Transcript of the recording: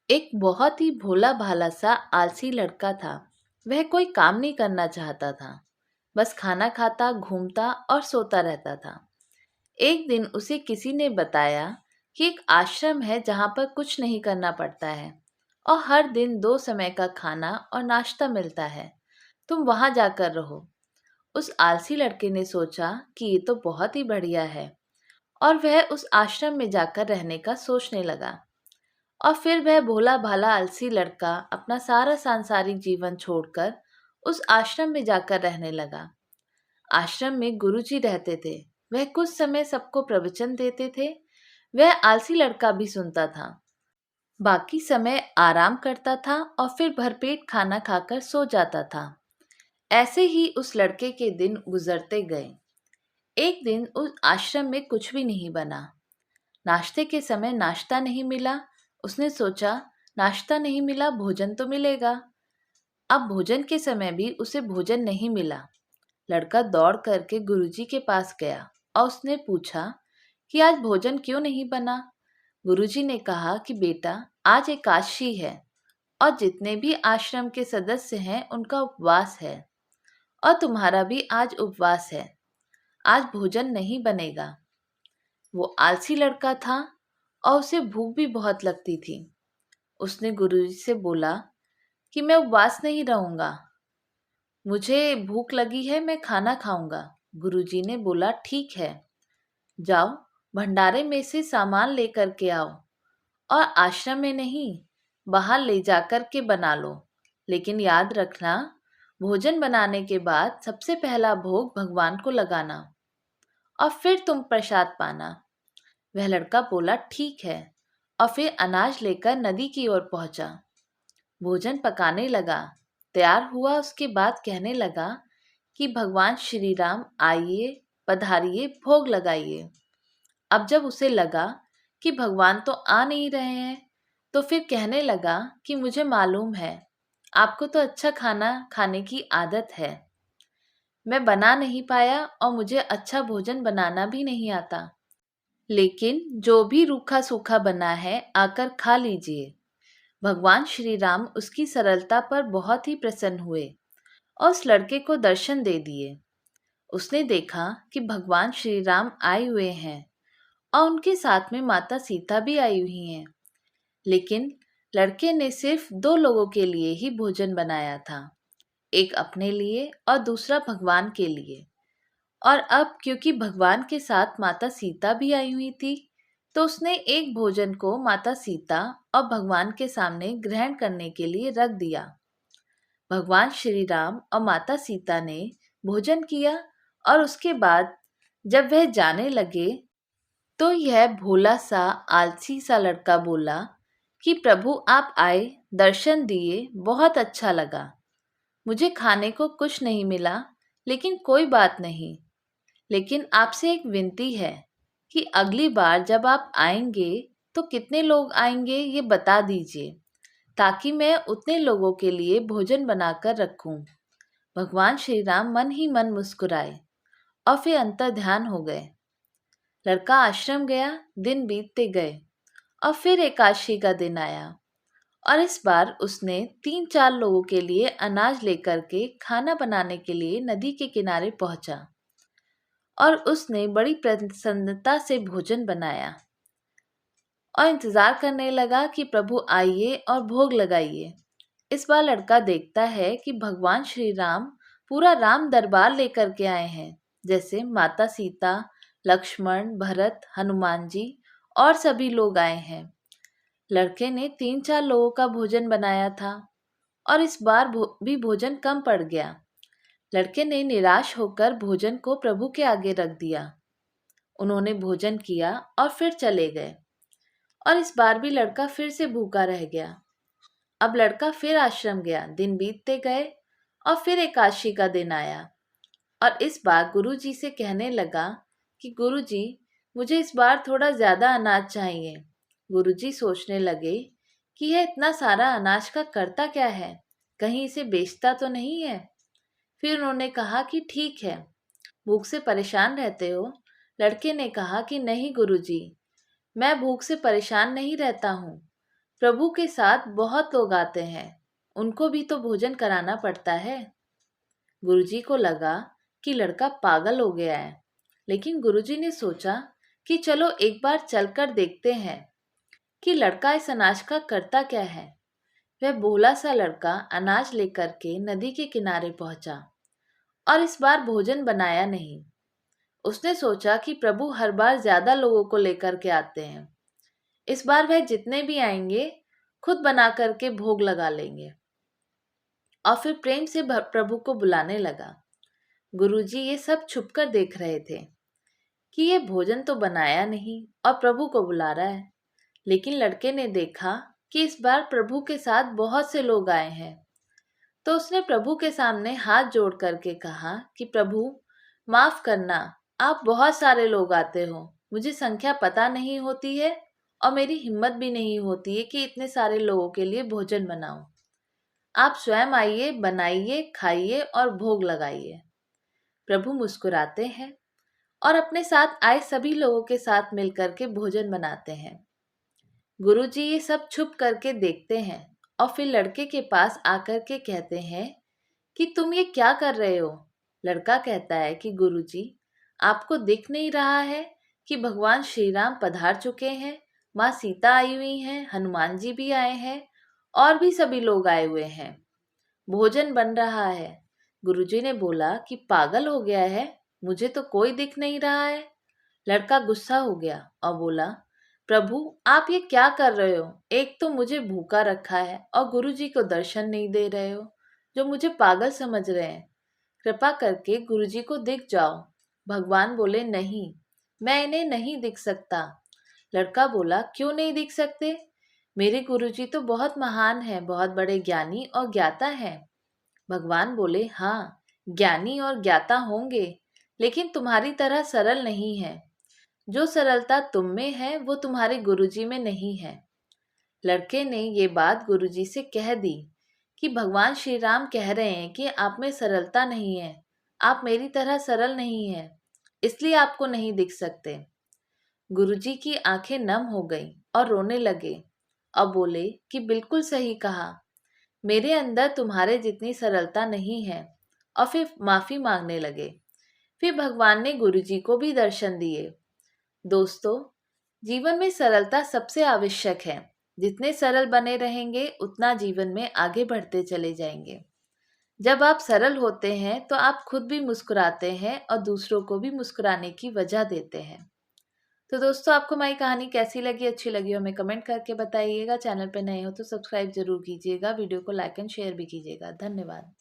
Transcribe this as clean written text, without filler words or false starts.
एक बहुत ही भोला भाला सा आलसी लड़का था। वह कोई काम नहीं करना चाहता था। बस खाना खाता, घूमता और सोता रहता था। एक दिन उसे किसी ने बताया कि एक आश्रम है जहाँ पर कुछ नहीं करना पड़ता है और हर दिन 2 समय का खाना और नाश्ता मिलता है। तुम वहाँ जाकर रहो। उस आलसी लड़के ने सोचा कि ये तो बहुत ही बढ़िया है और वह उस आश्रम में जाकर रहने का सोचने लगा। और फिर वह भोला भाला आलसी लड़का अपना सारा सांसारिक जीवन छोड़कर उस आश्रम में जाकर रहने लगा। आश्रम में गुरुजी रहते थे। वह कुछ समय सबको प्रवचन देते थे। वह आलसी लड़का भी सुनता था। बाकी समय आराम करता था और फिर भरपेट खाना खाकर सो जाता था। ऐसे ही उस लड़के के दिन गुजरते गए। एक दिन उस आश्रम में कुछ भी नहीं बना। नाश्ते के समय नाश्ता नहीं मिला। उसने सोचा, नाश्ता नहीं मिला, भोजन तो मिलेगा। अब भोजन के समय भी उसे भोजन नहीं मिला। लड़का दौड़ करके गुरुजी के पास गया और उसने पूछा कि आज भोजन क्यों नहीं बना। गुरुजी ने कहा कि बेटा, आज एकादशी है और जितने भी आश्रम के सदस्य हैं उनका उपवास है और तुम्हारा भी आज उपवास है। आज भोजन नहीं बनेगा। वो आलसी लड़का था और उसे भूख भी बहुत लगती थी। उसने गुरुजी से बोला कि मैं उपवास नहीं रहूंगा, मुझे भूख लगी है, मैं खाना खाऊंगा। गुरुजी ने बोला, ठीक है, जाओ भंडारे में से सामान लेकर के आओ और आश्रम में नहीं, बाहर ले जाकर के बना लो। लेकिन याद रखना, भोजन बनाने के बाद सबसे पहला भोग भगवान को लगाना और फिर तुम प्रसाद पाना। वह लड़का बोला, ठीक है, और फिर अनाज लेकर नदी की ओर पहुंचा। भोजन पकाने लगा। तैयार हुआ उसके बाद कहने लगा कि भगवान श्री राम आइए, पधारिए, भोग लगाइए। अब जब उसे लगा कि भगवान तो आ नहीं रहे हैं, तो फिर कहने लगा कि मुझे मालूम है, आपको तो अच्छा खाना खाने की आदत है। मैं बना नहीं पाया और मुझे अच्छा भोजन बनाना भी नहीं आता। लेकिन जो भी रूखा सूखा बना है, आकर खा लीजिए। भगवान श्री राम उसकी सरलता पर बहुत ही प्रसन्न हुए और उस लड़के को दर्शन दे दिए। उसने देखा कि भगवान श्री राम आए हुए हैं और उनके साथ में माता सीता भी आई हुई हैं। लेकिन लड़के ने सिर्फ 2 लोगों के लिए ही भोजन बनाया था, एक अपने लिए और दूसरा भगवान के लिए। और अब क्योंकि भगवान के साथ माता सीता भी आई हुई थी, तो उसने एक भोजन को माता सीता और भगवान के सामने ग्रहण करने के लिए रख दिया। भगवान श्री राम और माता सीता ने भोजन किया और उसके बाद जब वह जाने लगे, तो यह भोला सा आलसी सा लड़का बोला कि प्रभु आप आए, दर्शन दिए, बहुत अच्छा लगा। मुझे खाने को कुछ नहीं मिला, लेकिन कोई बात नहीं। लेकिन आपसे एक विनती है कि अगली बार जब आप आएंगे तो कितने लोग आएंगे ये बता दीजिए, ताकि मैं उतने लोगों के लिए भोजन बनाकर रखूं। भगवान श्री राम मन ही मन मुस्कुराए और फिर अंतर्ध्यान हो गए। लड़का आश्रम गया। दिन बीतते गए और फिर एकादशी का दिन आया और इस बार उसने 3-4 लोगों के लिए अनाज लेकर के खाना बनाने के लिए नदी के किनारे पहुंचा और उसने बड़ी प्रसन्नता से भोजन बनाया और इंतजार करने लगा कि प्रभु आइए और भोग लगाइए। इस बार लड़का देखता है कि भगवान श्री राम पूरा राम दरबार लेकर के आए हैं, जैसे माता सीता, लक्ष्मण, भरत, हनुमान जी और सभी लोग आए हैं। लड़के ने 3-4 लोगों का भोजन बनाया था और इस बार भी भोजन कम पड़ गया। लड़के ने निराश होकर भोजन को प्रभु के आगे रख दिया। उन्होंने भोजन किया और फिर चले गए और इस बार भी लड़का फिर से भूखा रह गया। अब लड़का फिर आश्रम गया। दिन बीतते गए और फिर एकादशी का दिन आया और इस बार गुरुजी से कहने लगा कि गुरुजी, मुझे इस बार थोड़ा ज्यादा अनाज चाहिए। गुरुजी सोचने लगे कि यह इतना सारा अनाज का करता क्या है, कहीं इसे बेचता तो नहीं है। फिर उन्होंने कहा कि ठीक है, भूख से परेशान रहते हो। लड़के ने कहा कि नहीं गुरुजी, मैं भूख से परेशान नहीं रहता हूँ। प्रभु के साथ बहुत लोग आते हैं, उनको भी तो भोजन कराना पड़ता है। गुरुजी को लगा कि लड़का पागल हो गया है, लेकिन गुरुजी ने सोचा कि चलो एक बार चलकर देखते हैं कि लड़का इस अनाज का करता क्या है। वह भोला सा लड़का अनाज लेकर के नदी के किनारे पहुंचा और इस बार भोजन बनाया नहीं। उसने सोचा कि प्रभु हर बार ज्यादा लोगों को लेकर के आते हैं, इस बार वह जितने भी आएंगे खुद बना करके भोग लगा लेंगे। और फिर प्रेम से प्रभु को बुलाने लगा। गुरुजी ये सब छुपकर देख रहे थे कि ये भोजन तो बनाया नहीं और प्रभु को बुला रहा है। लेकिन लड़के ने देखा कि इस बार प्रभु के साथ बहुत से लोग आए हैं, तो उसने प्रभु के सामने हाथ जोड़ करके कहा कि प्रभु माफ करना, आप बहुत सारे लोग आते हो, मुझे संख्या पता नहीं होती है और मेरी हिम्मत भी नहीं होती है कि इतने सारे लोगों के लिए भोजन बनाऊं। आप स्वयं आइए, बनाइए, खाइए और भोग लगाइए। प्रभु मुस्कुराते हैं और अपने साथ आए सभी लोगों के साथ मिलकर के भोजन बनाते हैं। गुरुजी ये सब छुप करके देखते हैं और फिर लड़के के पास आकर के कहते हैं कि तुम ये क्या कर रहे हो। लड़का कहता है कि गुरुजी, आपको दिख नहीं रहा है कि भगवान श्री राम पधार चुके हैं, माँ सीता आई हुई हैं, हनुमान जी भी आए हैं और भी सभी लोग आए हुए हैं, भोजन बन रहा है। गुरुजी ने बोला कि पागल हो गया है, मुझे तो कोई दिख नहीं रहा है। लड़का गुस्सा हो गया और बोला, प्रभु आप ये क्या कर रहे हो, एक तो मुझे भूखा रखा है और गुरुजी को दर्शन नहीं दे रहे हो, जो मुझे पागल समझ रहे हैं। कृपा करके गुरुजी को दिख जाओ। भगवान बोले, नहीं, मैं इन्हें नहीं दिख सकता। लड़का बोला, क्यों नहीं दिख सकते, मेरे गुरुजी तो बहुत महान है, बहुत बड़े ज्ञानी और ज्ञाता हैं। भगवान बोले, हाँ, ज्ञानी और ज्ञाता होंगे, लेकिन तुम्हारी तरह सरल नहीं है। जो सरलता तुम में है वो तुम्हारे गुरुजी में नहीं है। लड़के ने ये बात गुरुजी से कह दी कि भगवान श्री राम कह रहे हैं कि आप में सरलता नहीं है, आप मेरी तरह सरल नहीं है, इसलिए आपको नहीं दिख सकते। गुरुजी की आंखें नम हो गईं और रोने लगे और बोले कि बिल्कुल सही कहा, मेरे अंदर तुम्हारे जितनी सरलता नहीं है। और फिर माफी मांगने लगे। फिर भगवान ने गुरुजी को भी दर्शन दिए। दोस्तों, जीवन में सरलता सबसे आवश्यक है। जितने सरल बने रहेंगे उतना जीवन में आगे बढ़ते चले जाएंगे। जब आप सरल होते हैं तो आप खुद भी मुस्कुराते हैं और दूसरों को भी मुस्कुराने की वजह देते हैं। तो दोस्तों, आपको हमारी कहानी कैसी लगी, अच्छी लगी हमें कमेंट करके बताइएगा। चैनल पर नए हो तो सब्सक्राइब जरूर कीजिएगा, वीडियो को लाइक एंड शेयर भी कीजिएगा। धन्यवाद।